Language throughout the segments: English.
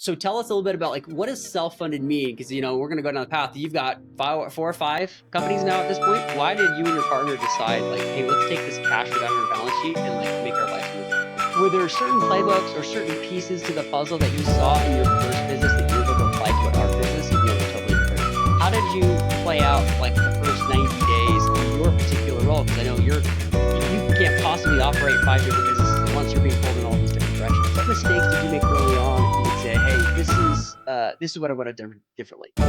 So tell us a little bit about like what does self-funded mean? Because we're going to go down the path. You've got four or five companies now at this point. Why did you and your partner decide like, hey, let's take this cash we got on our balance sheet and like make our life smooth? Were there certain playbooks or certain pieces to the puzzle that you saw in your first business that you were able to apply to our business? Totally different. How did you play out like the first 90 days in your particular role? Because I know you can't possibly operate 5 different businesses at once. You're being pulled in all these different directions. What mistakes did you make early on? Say, hey, this is what I would have done differently. All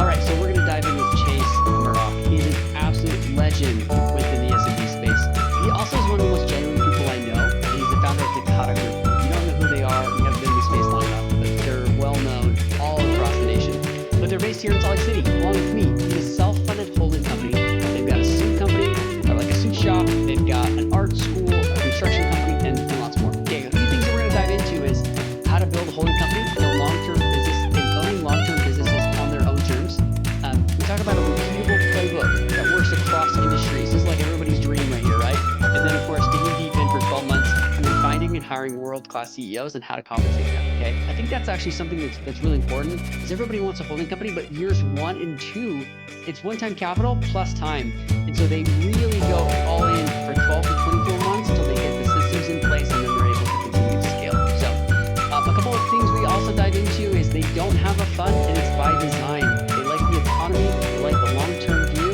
right, so we're going to dive in with Chase Murdoch. He's an absolute legend within the SMB space. He also is one of the most genuine people I know, and he's the founder of Decata Group. You don't know who they are, you haven't been in the space long enough, but they're well known all across the nation. But they're based here in Salt Lake City, along with me. It's a self-funded holding company. They've got a suit company, or like a suit shop. They've got an art school, construction company, and lots more. Okay, a few things that we're going to dive into is how to build a holding company in a long-term business and owning long-term businesses on their own terms. We talk about a repeatable playbook that works across industries. This is like everybody's dream right here, right? And then, of course, digging deep in for 12 months and then finding and hiring world-class CEOs and how to compensate them, okay? I think that's actually something that's really important because everybody wants a holding company, but years 1 and 2, it's one-time capital plus time. And so they really go all in for 12 to 24 months until they get the systems in place and then they're able to continue to scale. So a couple of things we also dive into is they don't have a fund and it's by design. They like the autonomy, they like the long-term view,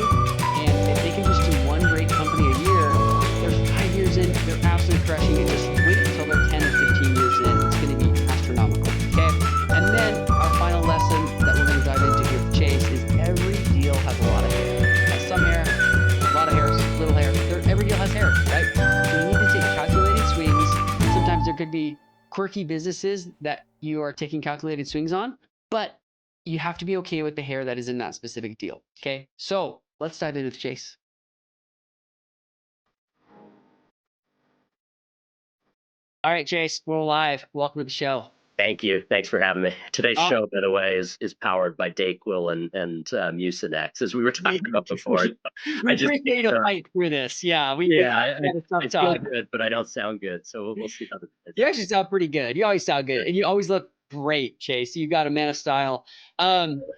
and if they can just do one great company a year, they're 5 years in, they're absolutely crushing it. Just wait until they're 10 or 15 years in. It's going to be astronomical, okay? And then our final lesson that we're going to dive into here with Chase is every deal has a lot of hair. Has some hair, a lot of hair, little hair. Every deal has hair, right? So you need to take calculated swings. Sometimes there could be quirky businesses that you are taking calculated swings on, but you have to be okay with the hair that is in that specific deal. Okay, so let's dive in with Chase. All right, Chase, we're live. Welcome to the show. Thank you. Thanks for having me. Today's show, by the way, is powered by Dayquil and Mucinex, as we were talking about before. We appreciate to fight through this. Yeah, I feel good, but I don't sound good. So we'll see how this is. You actually sound pretty good. You always sound good, and you always look great, Chase. You got a man of style.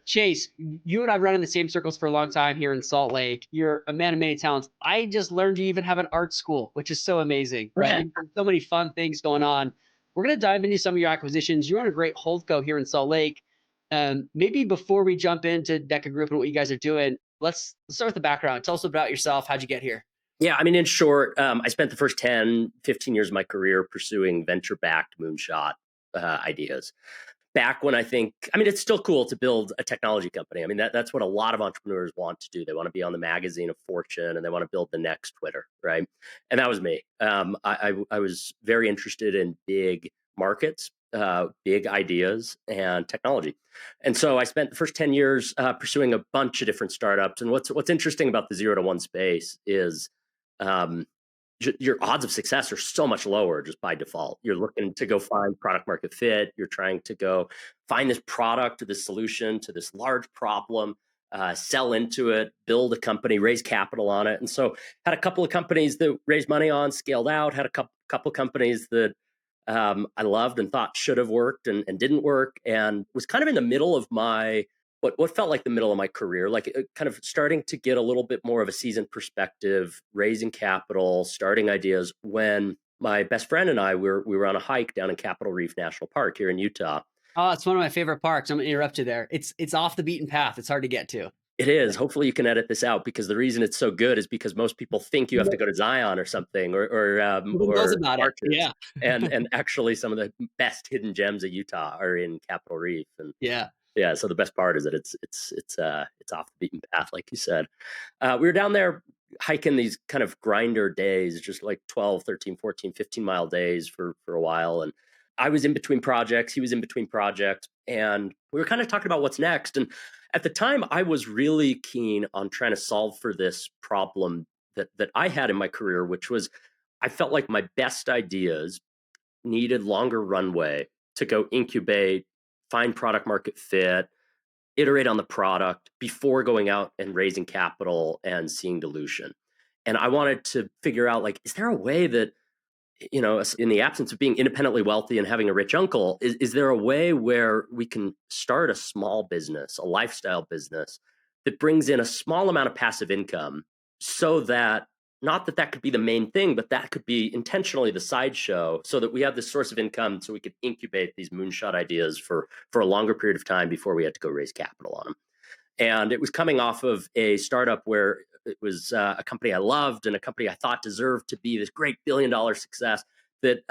Chase, you and I've run in the same circles for a long time here in Salt Lake. You're a man of many talents. I just learned you even have an art school, which is so amazing, right? So many fun things going on. We're going to dive into some of your acquisitions. You're on a great holdco here in Salt Lake. Maybe before we jump into Decata Group and what you guys are doing, let's start with the background. Tell us about yourself. How'd you get here? Yeah, I mean, in short, I spent the first 10, 15 years of my career pursuing venture-backed moonshot ideas. Back when it's still cool to build a technology company. I mean, that's what a lot of entrepreneurs want to do. They want to be on the magazine of Fortune and they want to build the next Twitter, right? And that was me. I was very interested in big markets, big ideas, and technology. And so I spent the first 10 years pursuing a bunch of different startups. And what's interesting about the 0 to 1 space is your odds of success are so much lower just by default. You're looking to go find product market fit. You're trying to go find this product or this solution to this large problem, sell into it, build a company, raise capital on it. And so had a couple of companies that raised money on, scaled out, had a couple companies that I loved and thought should have worked and didn't work, and was kind of in the middle of what felt like the middle of my career, like kind of starting to get a little bit more of a seasoned perspective, raising capital, starting ideas, when my best friend and I, we were on a hike down in Capitol Reef National Park here in Utah. Oh, it's one of my favorite parks. I'm going to interrupt you there. It's off the beaten path. It's hard to get to. It is. Hopefully you can edit this out, because the reason it's so good is because most people think you have to go to Zion or something or knows about it. Yeah. and actually some of the best hidden gems of Utah are in Capitol Reef. And yeah, so the best part is that it's off the beaten path, like you said. We were down there hiking these kind of grinder days, just like 12, 13, 14, 15-mile days for a while. And I was in between projects, he was in between projects, and we were kind of talking about what's next. And at the time, I was really keen on trying to solve for this problem that I had in my career, which was I felt like my best ideas needed longer runway to go incubate, find product market fit, iterate on the product before going out and raising capital and seeing dilution. And I wanted to figure out, like, is there a way that in the absence of being independently wealthy and having a rich uncle, is there a way where we can start a small business, a lifestyle business that brings in a small amount of passive income so that not that that could be the main thing, but that could be intentionally the sideshow so that we have this source of income so we could incubate these moonshot ideas for a longer period of time before we had to go raise capital on them. And it was coming off of a startup where it was a company I loved and a company I thought deserved to be this great $1 billion success that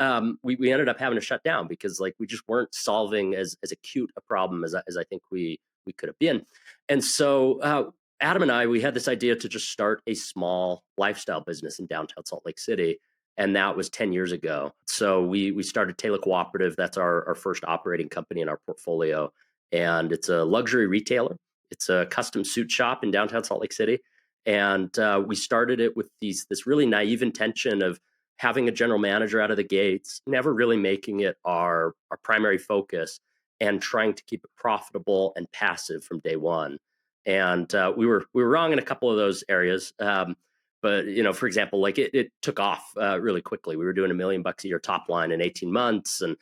we ended up having to shut down because like we just weren't solving as acute a problem as I think we could have been. And so Adam and I, we had this idea to just start a small lifestyle business in downtown Salt Lake City. And that was 10 years ago. So we started Taylor Cooperative. That's our first operating company in our portfolio. And it's a luxury retailer. It's a custom suit shop in downtown Salt Lake City, and we started it with this really naive intention of having a general manager out of the gates, never really making it our primary focus, and trying to keep it profitable and passive from day one. And we were wrong in a couple of those areas. But for example, like it took off really quickly. We were doing $1 million a year top line in 18 months, and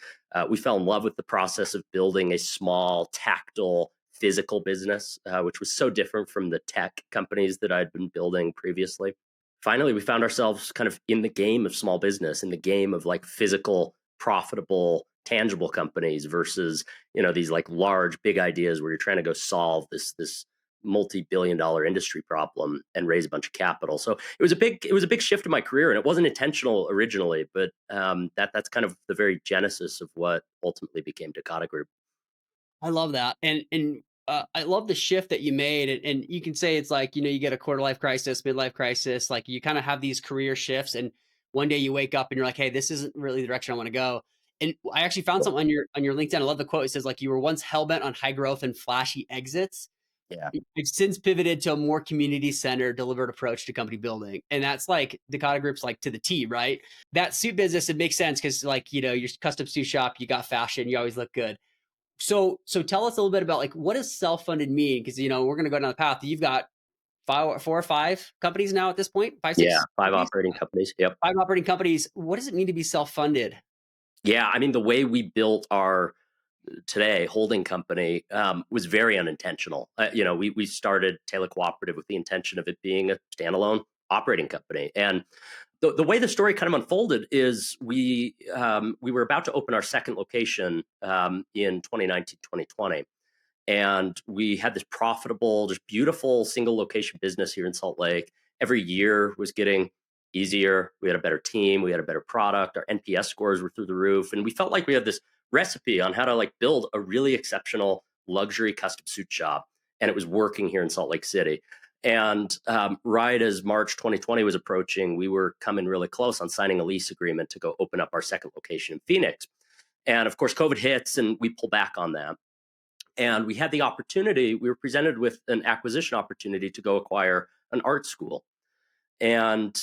we fell in love with the process of building a small, tactile, physical business, which was so different from the tech companies that I'd been building previously. Finally, we found ourselves kind of in the game of small business, in the game of like physical, profitable, tangible companies versus these like large, big ideas where you're trying to go solve this multi-billion-dollar industry problem and raise a bunch of capital. So it was a big shift in my career, and it wasn't intentional originally, but that's kind of the very genesis of what ultimately became Decata Group. I love that, and I love the shift that you made, and you can say it's like, you get a quarter life crisis, midlife crisis, like, you kinda have these career shifts, and one day you wake up and you're like, "Hey, this isn't really the direction I wanna go." And I actually found something on your LinkedIn, I love the quote, it says, like, "You were once hell-bent on high growth and flashy exits. Yeah. You've since pivoted to a more community-centered, deliberate approach to company building." And that's, like, Decada Group's, like, to the T, right? That suit business, it makes sense because, like, your custom suit shop, you got fashion, you always look good. So tell us a little bit about, like, what does self-funded mean? Because, we're gonna go down the path. You've got 4 or 5 companies now at this point? 5, Yeah, 6 5 companies? operating companies. Yep. 5 operating companies. What does it mean to be self-funded? Yeah, I mean, the way we built our today holding company was very unintentional. We started Taylor Cooperative with the intention of it being a standalone operating company, and the way the story kind of unfolded is we were about to open our second location in 2019 2020, and we had this profitable, just beautiful single location business here in Salt Lake. Every year was getting easier. We had a better team. We had a better product. Our NPS scores were through the roof. And we felt like we had this recipe on how to like build a really exceptional luxury custom suit shop. And it was working here in Salt Lake City. And right as March 2020 was approaching, we were coming really close on signing a lease agreement to go open up our second location in Phoenix. And of course, COVID hits and we pull back on that. And we had the opportunity, we were presented with an acquisition opportunity to go acquire an art school. And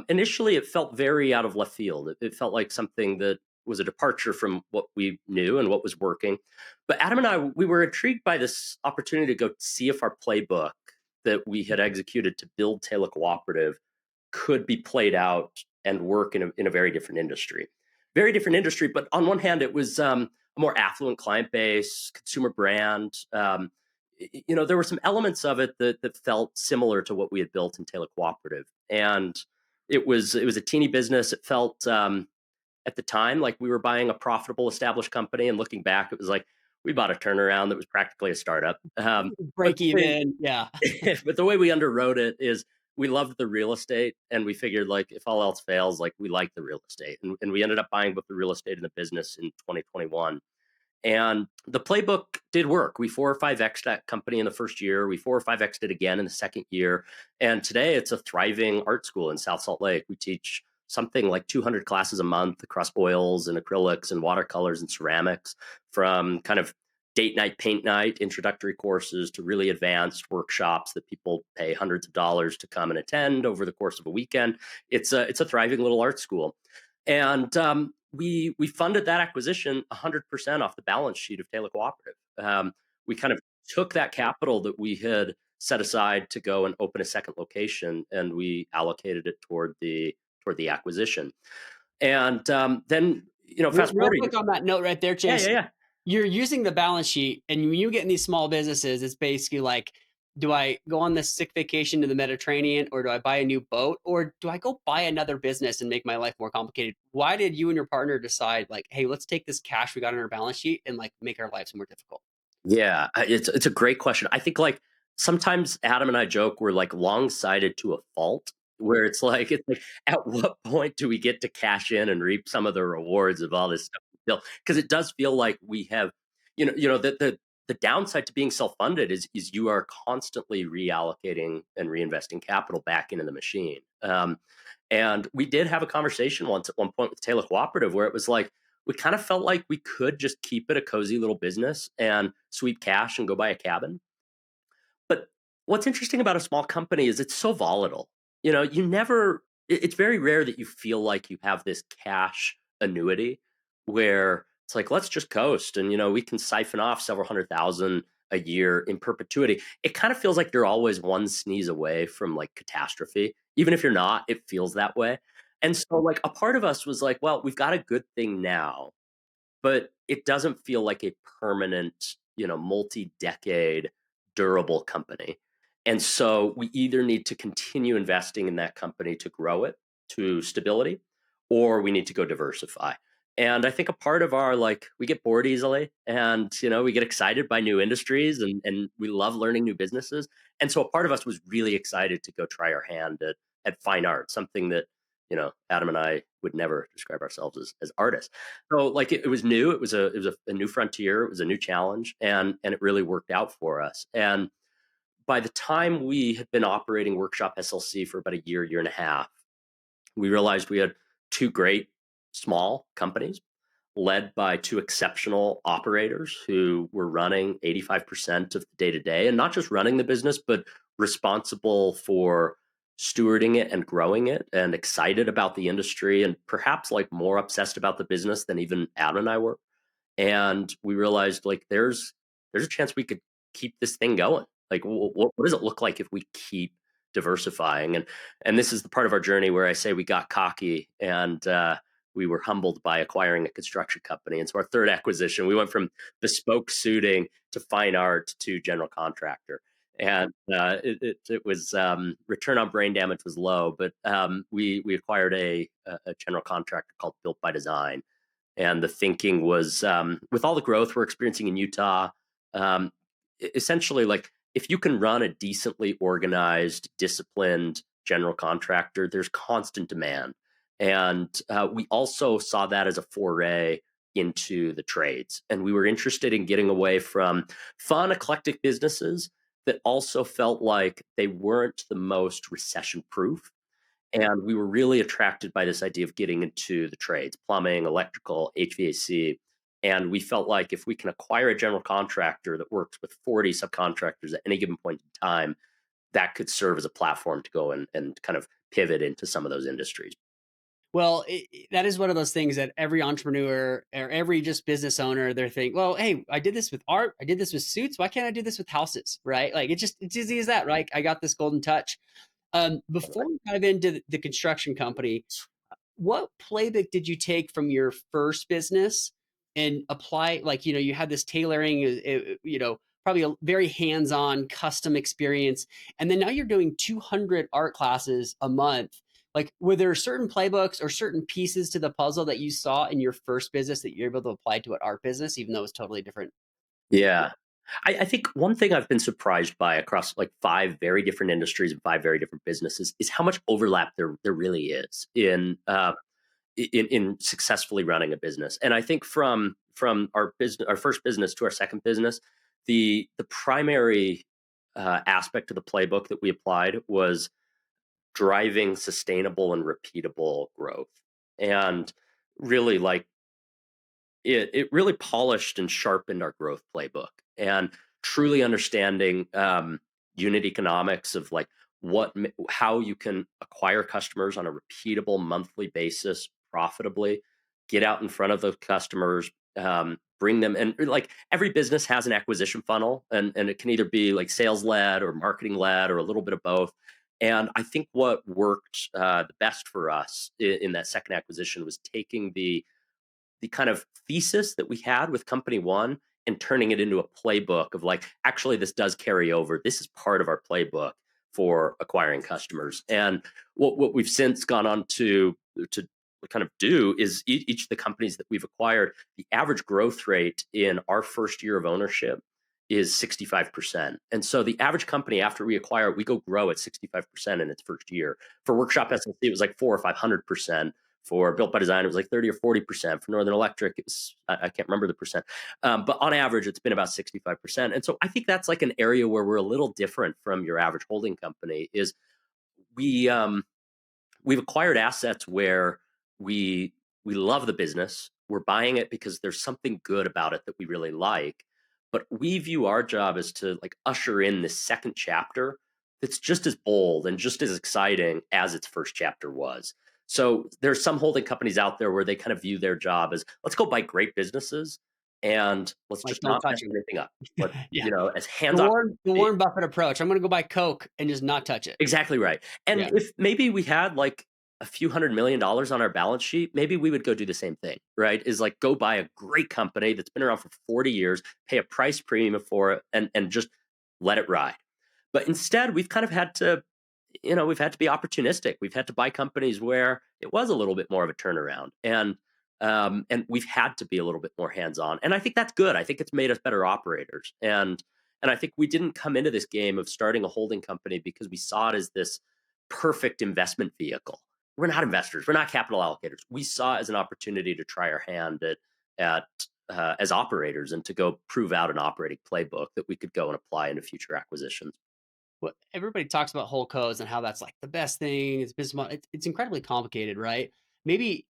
initially, it felt very out of left field. It felt like something that was a departure from what we knew and what was working. But Adam and I, we were intrigued by this opportunity to go see if our playbook that we had executed to build Taylor Cooperative could be played out and work in a very different industry. Very different industry, but on one hand, it was a more affluent client base, consumer brand. There were some elements of it that felt similar to what we had built in Taylor Cooperative, and it was a teeny business. It felt at the time like we were buying a profitable, established company, and looking back, it was like we bought a turnaround that was practically a startup. But Break even, yeah. but the way we underwrote it is we loved the real estate and we figured like if all else fails, like we like the real estate. And we ended up buying both the real estate and the business in 2021. And the playbook did work. We 4 or 5x that company in the first year. We 4 or 5x it again in the second year. And today it's a thriving art school in South Salt Lake. We teach something like 200 classes a month across oils and acrylics and watercolors and ceramics, from kind of date night, paint night, introductory courses to really advanced workshops that people pay hundreds of dollars to come and attend over the course of a weekend. It's a thriving little art school. And we funded that acquisition 100% off the balance sheet of Taylor Cooperative. We kind of took that capital that we had set aside to go and open a second location, and we allocated it toward the acquisition. And then, fast Real forward. quick on that note right there, Yeah, yeah, Chase, yeah. you're using the balance sheet, and when you get in these small businesses, it's basically like, do I go on this sick vacation to the Mediterranean, or do I buy a new boat, or do I go buy another business and make my life more complicated? Why did you and your partner decide, like, hey, let's take this cash we got on our balance sheet and like make our lives more difficult? Yeah, it's a great question. I think like sometimes Adam and I joke we're like long sighted to a fault, where it's like at what point do we get to cash in and reap some of the rewards of all this stuff we built? Because it does feel like we have, the downside to being self funded is you are constantly reallocating and reinvesting capital back into the machine. And we did have a conversation once at one point with Taylor Cooperative where it was like we kind of felt like we could just keep it a cozy little business and sweep cash and go buy a cabin. But what's interesting about a small company is it's so volatile. You never, it's very rare that you feel like you have this cash annuity where it's like, let's just coast and, we can siphon off several 100,000 a year in perpetuity. It kind of feels like you're always one sneeze away from like catastrophe. Even if you're not, it feels that way. And so, like, a part of us was like, well, we've got a good thing now, but it doesn't feel like a permanent, multi-decade durable company. And so we either need to continue investing in that company to grow it to stability, or we need to go diversify. And I think a part of our like we get bored easily and we get excited by new industries and we love learning new businesses. And so a part of us was really excited to go try our hand at fine art, something that, Adam and I would never describe ourselves as artists. So like it was new. It was a new frontier. It was a new challenge, and it really worked out for us. And by the time we had been operating Workshop SLC for about a year and a half, we realized we had two great small companies led by two exceptional operators who were running 85% of the day to day, and not just running the business, but responsible for stewarding it and growing it and excited about the industry and perhaps like more obsessed about the business than even Adam and I were. And we realized like there's a chance we could keep this thing going. Like what does it look like if we keep diversifying? And this is the part of our journey where I say we got cocky and we were humbled by acquiring a construction company. And so our third acquisition, we went from bespoke suiting to fine art to general contractor. And it was return on brain damage was low, but we acquired a general contractor called Built by Design. And the thinking was with all the growth we're experiencing in Utah, um, essentially, like if you can run a decently organized, disciplined general contractor, there's constant demand. And we also saw that as a foray into the trades. And we were interested in getting away from fun, eclectic businesses that also felt like they weren't the most recession proof, and we were really attracted by this idea of getting into the trades, plumbing, electrical, HVAC. And we felt like if we can acquire a general contractor that works with 40 subcontractors at any given point in time, that could serve as a platform to go and kind of pivot into some of those industries. Well, that is one of those things that every entrepreneur or every just business owner, they're thinking, well, hey, I did this with art, I did this with suits. Why can't I do this with houses? Right? Like it's easy as that, right? I got this golden touch. Before we dive into the construction company, what playbook did you take from your first business and apply? Like, you had this tailoring, probably a very hands-on custom experience. And then now you're doing 200 art classes a month. Like, were there certain playbooks or certain pieces to the puzzle that you saw in your first business that you're able to apply to an art business, even though it's totally different? Yeah. I think one thing I've been surprised by across like five very different industries and five very different businesses is how much overlap there really is in successfully running a business. And I think from our first business to our second business, the primary aspect of the playbook that we applied was driving sustainable and repeatable growth. And really like it really polished and sharpened our growth playbook and truly understanding unit economics of like how you can acquire customers on a repeatable monthly basis profitably, get out in front of those customers, bring them, and like every business has an acquisition funnel, and it can either be like sales led or marketing led or a little bit of both. And I think what worked the best for us in that second acquisition was taking the kind of thesis that we had with company one and turning it into a playbook of like, actually, this does carry over. This is part of our playbook for acquiring customers. And what we've since gone on to kind of do is each of the companies that we've acquired, the average growth rate in our first year of ownership is 65%. And so the average company after we acquire it, we go grow at 65% in its first year. For Workshop SLC, it was like 400 or 500%. For Built by Design, it was like 30 or 40%. For Northern Electric, it was, I can't remember the percent. But on average, it's been about 65%. And so I think that's like an area where we're a little different from your average holding company is we, we've acquired assets where we we love the business. We're buying it because there's something good about it that we really like. But we view our job as to like usher in this second chapter that's just as bold and just as exciting as its first chapter was. So there's some holding companies out there where they kind of view their job as let's go buy great businesses and let's Like, just don't not mess touch them. anything up. But Yeah. as hands off. The Warren Buffett approach. I'm gonna go buy Coke and just not touch it. Exactly right. And Yeah. if maybe we had like a few $100 million on our balance sheet, maybe we would go do the same thing, right? Is like go buy a great company that's been around for 40 years, pay a price premium for it, and just let it ride. But instead, we've kind of had to, we've had to be opportunistic. We've had to buy companies where it was a little bit more of a turnaround, and we've had to be a little bit more hands on. And I think that's good. I think it's made us better operators. And I think we didn't come into this game of starting a holding company because we saw it as this perfect investment vehicle. We're not investors. We're not capital allocators. We saw it as an opportunity to try our hand at as operators and to go prove out an operating playbook that we could go and apply into future acquisitions. Well, everybody talks about whole codes and how that's like the best thing. It's business model. It's incredibly complicated, right? Maybe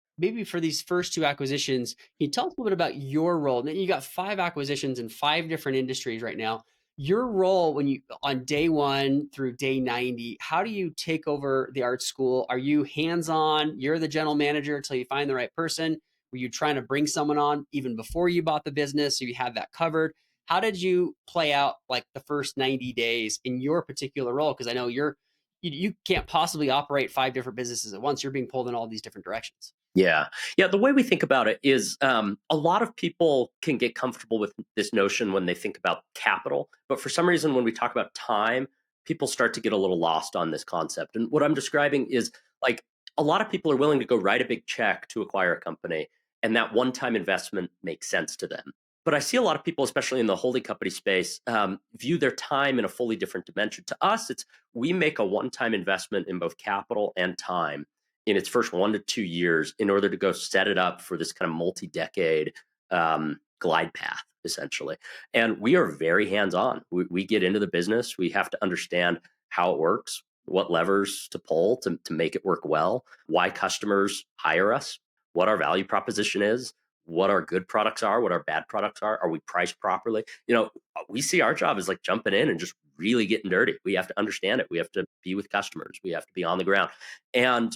for these first two acquisitions, can you tell us a little bit about your role? You got five acquisitions in five different industries right now. Your role when you on day one through day 90, how do you take over the art school? Are you hands-on? You're the general manager until you find the right person. Were you trying to bring someone on even before you bought the business so you had that covered? How did you play out like the first 90 days in your particular role? Because I know you can't possibly operate five different businesses at once. You're being pulled in all these different directions. Yeah. Yeah. The way we think about it is a lot of people can get comfortable with this notion when they think about capital. But for some reason, when we talk about time, people start to get a little lost on this concept. And what I'm describing is like a lot of people are willing to go write a big check to acquire a company, and that one time investment makes sense to them. But I see a lot of people, especially in the holding company space, view their time in a fully different dimension. To us, it's we make a one time investment in both capital and time in its first 1 to 2 years in order to go set it up for this kind of multi-decade glide path, essentially. And we are very hands-on. We get into the business. We have to understand how it works, what levers to pull to make it work well, why customers hire us, what our value proposition is, what our good products are, what our bad products are we priced properly? We see our job as like jumping in and just really getting dirty. We have to understand it. We have to be with customers. We have to be on the ground. And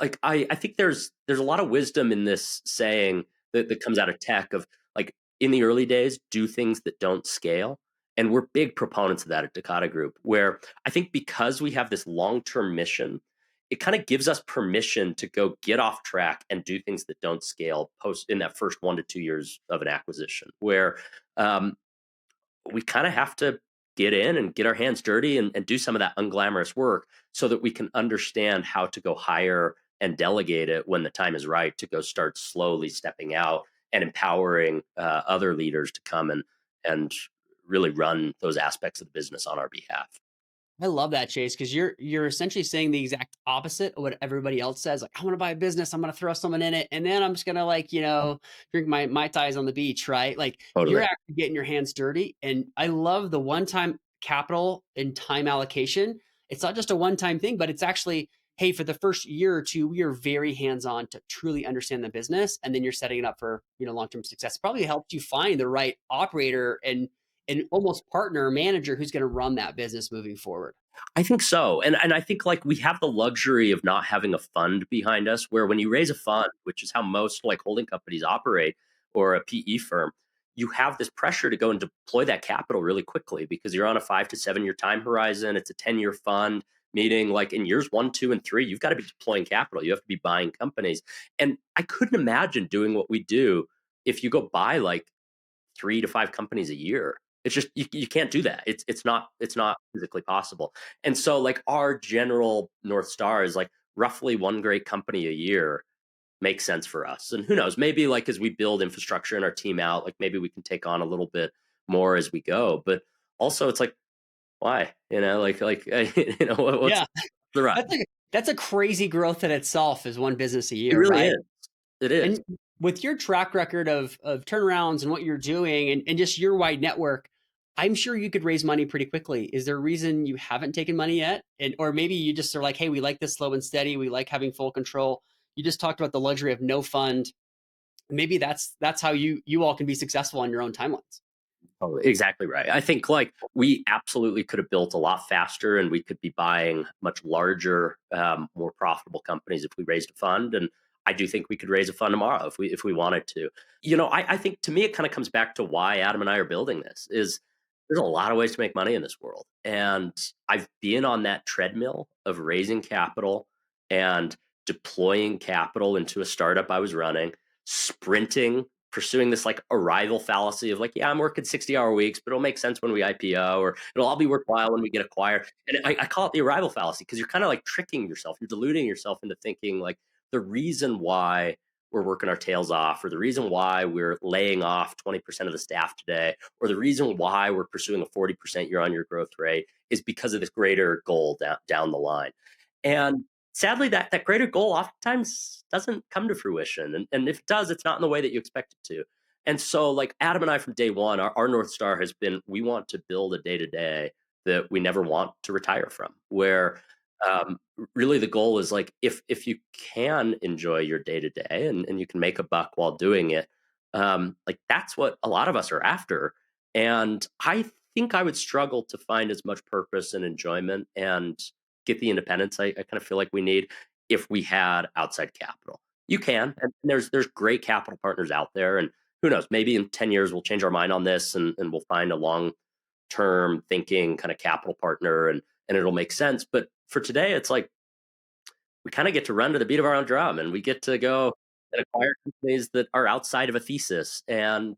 like I think there's a lot of wisdom in this saying that comes out of tech of like in the early days do things that don't scale, and we're big proponents of that at Decata Group, where I think because we have this long-term mission, it kind of gives us permission to go get off track and do things that don't scale post in that first 1 to 2 years of an acquisition, where um, we kind of have to get in and get our hands dirty and do some of that unglamorous work so that we can understand how to go hire and delegate it when the time is right to go start slowly stepping out and empowering other leaders to come and really run those aspects of the business on our behalf. I love that, Chase, because you're essentially saying the exact opposite of what everybody else says. Like, I want to buy a business, I'm gonna throw someone in it, and then I'm just gonna like, drink my Mai Tais on the beach, right? Like you're Totally. actually getting your hands dirty. And I love the one-time capital and time allocation. It's not just a one-time thing, but it's actually, hey, for the first year or two, we are very hands-on to truly understand the business. And then you're setting it up for long-term success. It probably helps you find the right operator and almost partner manager who's going to run that business moving forward. I think so. And I think like we have the luxury of not having a fund behind us where when you raise a fund, which is how most like holding companies operate or a PE firm, you have this pressure to go and deploy that capital really quickly because you're on a 5 to 7 year time horizon. It's a 10-year fund, meaning like in years 1, 2, and 3, you've got to be deploying capital. You have to be buying companies. And I couldn't imagine doing what we do if you go buy like 3 to 5 companies a year. It's just you can't do that. It's not physically possible. And so like our general North Star is like roughly one great company a year makes sense for us. And who knows, maybe like as we build infrastructure and our team out, like maybe we can take on a little bit more as we go. But also it's like, why? What's Yeah, the rush? that's a crazy growth in itself is one business a It year, really right? is. It is. And with your track record of turnarounds and what you're doing and just your wide network, I'm sure you could raise money pretty quickly. Is there a reason you haven't taken money yet? And or maybe you just are like, hey, we like this slow and steady. We like having full control. You just talked about the luxury of no fund. Maybe that's how you all can be successful on your own timelines. Oh, exactly right. I think like we absolutely could have built a lot faster and we could be buying much larger, more profitable companies if we raised a fund. And I do think we could raise a fund tomorrow if we wanted to. I think to me it kind of comes back to why Adam and I are building this is there's a lot of ways to make money in this world. And I've been on that treadmill of raising capital and deploying capital into a startup I was running, sprinting pursuing this like arrival fallacy of like, yeah, I'm working 60-hour weeks, but it'll make sense when we IPO or it'll all be worthwhile when we get acquired. And I call it the arrival fallacy because you're kind of like tricking yourself. You're deluding yourself into thinking like the reason why we're working our tails off or the reason why we're laying off 20% of the staff today or the reason why we're pursuing a 40% year on year growth rate is because of this greater goal down the line. And sadly, that greater goal oftentimes doesn't come to fruition. And if it does, it's not in the way that you expect it to. And so, like Adam and I from day one, our North Star has been we want to build a day to day that we never want to retire from, where really the goal is like if you can enjoy your day to day and you can make a buck while doing it, like that's what a lot of us are after. And I think I would struggle to find as much purpose and enjoyment and get the independence I kind of feel like we need if we had outside capital. You can, and there's great capital partners out there, and who knows, maybe in 10 years we'll change our mind on this and we'll find a long term thinking kind of capital partner and it'll make sense. But for today, it's like we kind of get to run to the beat of our own drum and we get to go and acquire companies that are outside of a thesis. And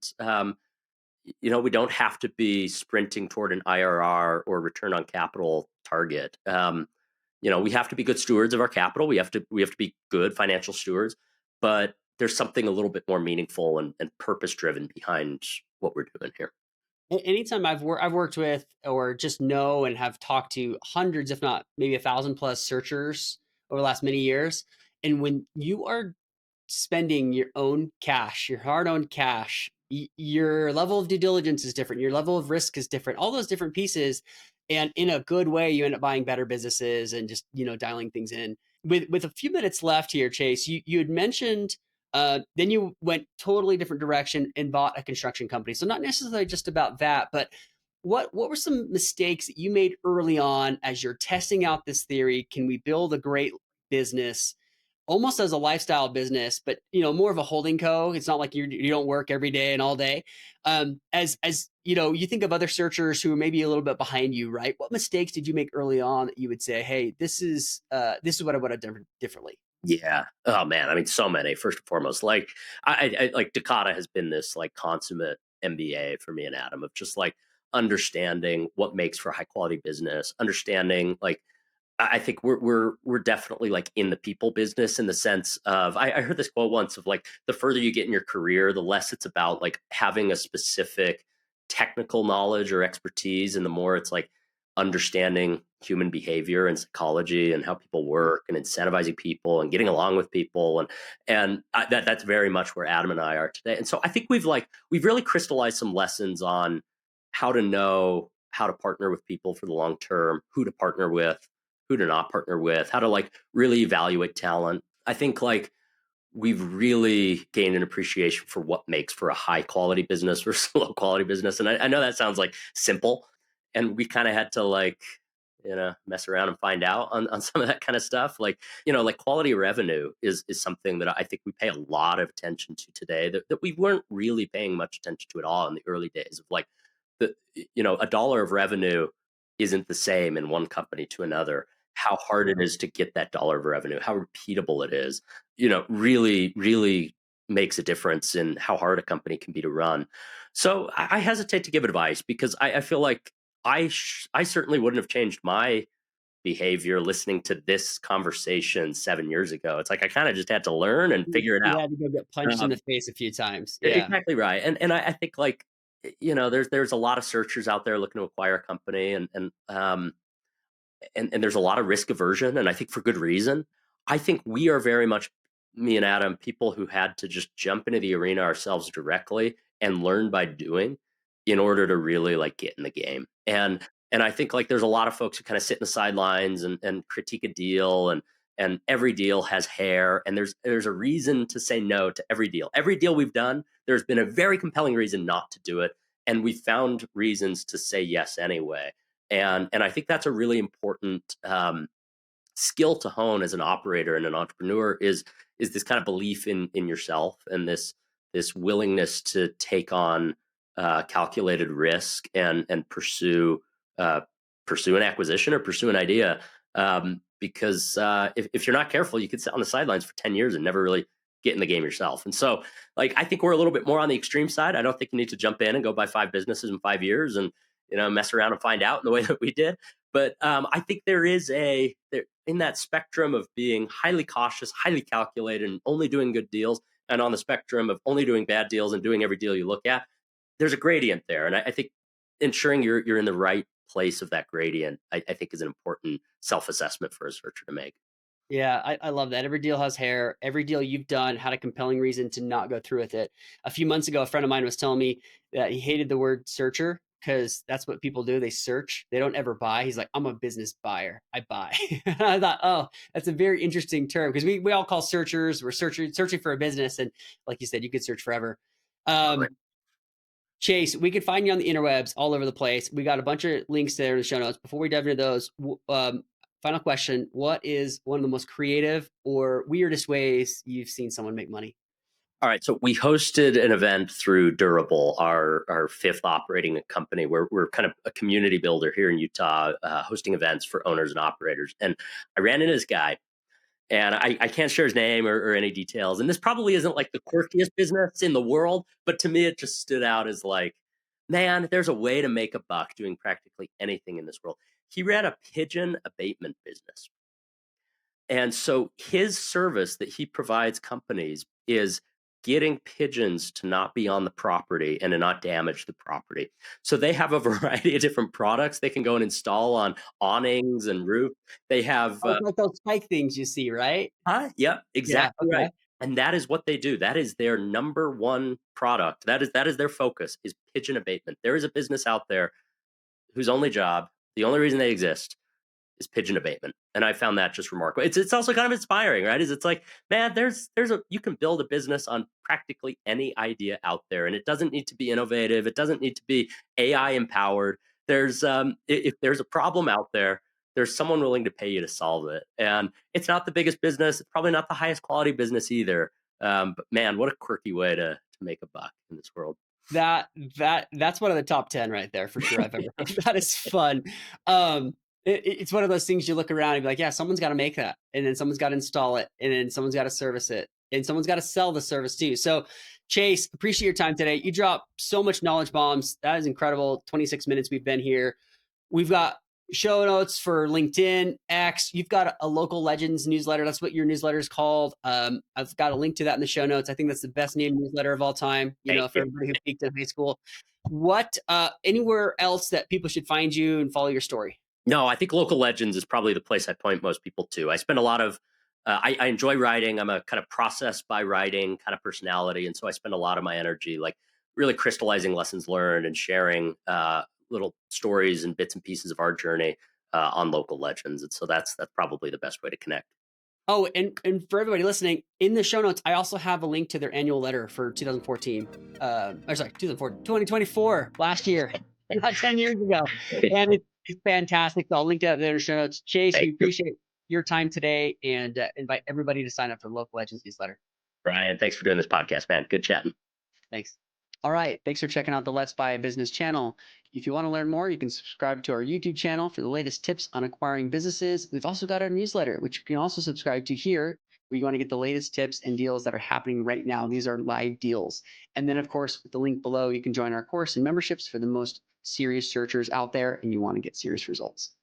we don't have to be sprinting toward an IRR or return on capital target. We have to be good stewards of our capital. We have to be good financial stewards, but there's something a little bit more meaningful and purpose driven behind what we're doing here. Anytime I've worked with or just know and have talked to hundreds, if not maybe 1,000 plus searchers over the last many years, and when you are spending your own cash, your hard-earned cash, your level of due diligence is different, your level of risk is different, all those different pieces, and in a good way, you end up buying better businesses and just dialing things in. With a few minutes left here, Chase, you had mentioned then you went totally different direction and bought a construction company. So not necessarily just about that, but what were some mistakes that you made early on as you're testing out this theory? Can we build a great business almost as a lifestyle business, but more of a holding co? It's not like you don't work every day and all day. As you think of other searchers who are maybe a little bit behind you, right? What mistakes did you make early on that you would say, hey, this is what I would have done differently? Yeah. Oh man. I mean, so many. First and foremost, like I like Decata has been this like consummate MBA for me and Adam of just like understanding what makes for high quality business, understanding like I think we're definitely like in the people business in the sense of I heard this quote once of like the further you get in your career, the less it's about like having a specific technical knowledge or expertise, and the more it's like understanding human behavior and psychology and how people work and incentivizing people and getting along with people and that's very much where Adam and I are today. And so I think we've really crystallized some lessons on how to know how to partner with people for the long term, who to partner with, who to not partner with, how to like really evaluate talent. I think like we've really gained an appreciation for what makes for a high quality business versus a low quality business. And I know that sounds like simple. And we kind of had to like mess around and find out on some of that kind of stuff. Like, like quality revenue is something that I think we pay a lot of attention to today that we weren't really paying much attention to at all in the early days of like a dollar of revenue isn't the same in one company to another. How hard it is to get that dollar of revenue, how repeatable it is, really, really makes a difference in how hard a company can be to run. So I hesitate to give advice because I feel like I certainly wouldn't have changed my behavior listening to this conversation 7 years ago. It's like I kind of just had to learn and figure it You out. had to go get punched in Um, the face a few times. Yeah. exactly right. And I think like there's a lot of searchers out there looking to acquire a company, and there's a lot of risk aversion, and I think for good reason. I think we are very much, me and Adam, people who had to just jump into the arena ourselves directly and learn by doing in order to really like get in the game. And I think like there's a lot of folks who kind of sit in the sidelines and critique a deal, and every deal has hair, and there's a reason to say no to every deal. Every deal we've done, there's been a very compelling reason not to do it, and we found reasons to say yes anyway. And I think that's a really important skill to hone as an operator and an entrepreneur is this kind of belief in yourself, and this willingness to take on calculated risk and uh, pursue an acquisition or pursue an idea, because if you're not careful, you could sit on the sidelines for 10 years and never really get in the game yourself. And so like I think we're a little bit more on the extreme side. I don't think you need to jump in and go buy 5 businesses in 5 years and mess around and find out in the way that we did. But I think there is in that spectrum of being highly cautious, highly calculated, and only doing good deals, and on the spectrum of only doing bad deals and doing every deal you look at, there's a gradient there. And I think ensuring you're in the right place of that gradient, I think is an important self-assessment for a searcher to make. Yeah, I love that. Every deal has hair. Every deal you've done had a compelling reason to not go through with it. A few months ago, a friend of mine was telling me that he hated the word searcher because that's what people do. They search. They don't ever buy. He's like, I'm a business buyer. I buy. I thought, oh, that's a very interesting term because we all call searchers. We're searching for a business. And like you said, you could search forever. Totally. Chase, we can find you on the interwebs all over the place. We got a bunch of links there in the show notes. Before we dive into those, final question: what is one of the most creative or weirdest ways you've seen someone make money? All right, so we hosted an event through Durable, our fifth operating company. We're kind of a community builder here in Utah, hosting events for owners and operators. And I ran into this guy, and I can't share his name or any details. And this probably isn't like the quirkiest business in the world, but to me, it just stood out as like, man, there's a way to make a buck doing practically anything in this world. He ran a pigeon abatement business. And so his service that he provides companies is getting pigeons to not be on the property and to not damage the property. So they have a variety of different products they can go and install on awnings and roof. They have Oh, it's like those spike things you see, right? yep, Yeah. exactly right. Okay. And that is what they do. That is their number one product. That is their focus is pigeon abatement. There is a business out there whose only job, the only reason they exist is pigeon abatement, and I found that just remarkable. It's also kind of inspiring, right? Is it's like, man, there's a you can build a business on practically any idea out there, and it doesn't need to be innovative. It doesn't need to be AI empowered. There's if there's a problem out there, there's someone willing to pay you to solve it, and it's not the biggest business. It's probably not the highest quality business either. But man, what a quirky way to make a buck in this world. That that's one of the top 10 right there for sure I've ever heard. That is fun. It's one of those things you look around and be like, yeah, someone's got to make that, and then someone's got to install it, and then someone's got to service it, and someone's got to sell the service too. So, Chase, appreciate your time today. You dropped so much knowledge bombs. That is incredible. 26 minutes we've been here. We've got show notes for LinkedIn, X. You've got a local legends newsletter. That's what your newsletter is called. I've got a link to that in the show notes. I think that's the best named newsletter of all time. Thank For you. everybody who peaked in high school. What anywhere else that people should find you and follow your story? No, I think local legends is probably the place I point most people to. I spend a lot of I enjoy writing. I'm a kind of process by writing kind of personality, and so I spend a lot of my energy like really crystallizing lessons learned and sharing little stories and bits and pieces of our journey on local legends. And so that's probably the best way to connect. Oh, and for everybody listening, in the show notes, I also have a link to their annual letter for 2014. Or sorry, 2024, 2024, last year, not 10 years ago. And Fantastic. I'll link that there in the show notes. Chase, we Thank you, appreciate your time today and invite everybody to sign up for the Local Legends newsletter. Brian. Thanks for doing this podcast, man. Good chatting. Thanks. All right. Thanks for checking out the Let's Buy a Business channel. If you want to learn more, you can subscribe to our YouTube channel for the latest tips on acquiring businesses. We've also got our newsletter, which you can also subscribe to here, where you want to get the latest tips and deals that are happening right now. These are live deals. And then, of course, with the link below, you can join our course and memberships for the most serious searchers out there and you want to get serious results.